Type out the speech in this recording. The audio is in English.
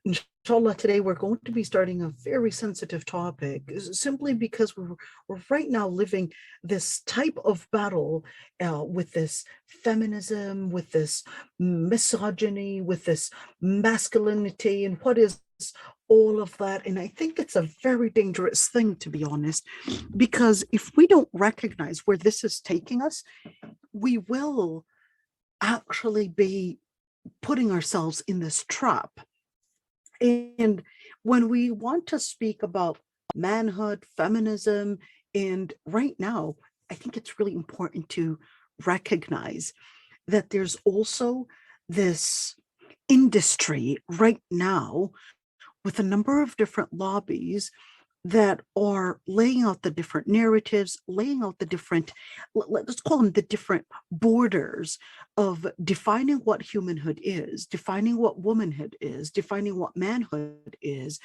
Inshallah, today we're going to be starting a very sensitive topic simply because we're right now living this type of battle with this feminism, with this misogyny, with this masculinity, and what is all of that. And I think it's a very dangerous thing, to be honest, because if we don't recognize where this is taking us, we will actually be putting ourselves in this trap. And when we want to speak about manhood, feminism, and right now, I think it's really important to recognize that there's also this industry right now with a number of different lobbies that are laying out the different narratives, laying out the different, let's call them the different borders of defining what humanhood is, defining what womanhood is, defining what manhood is,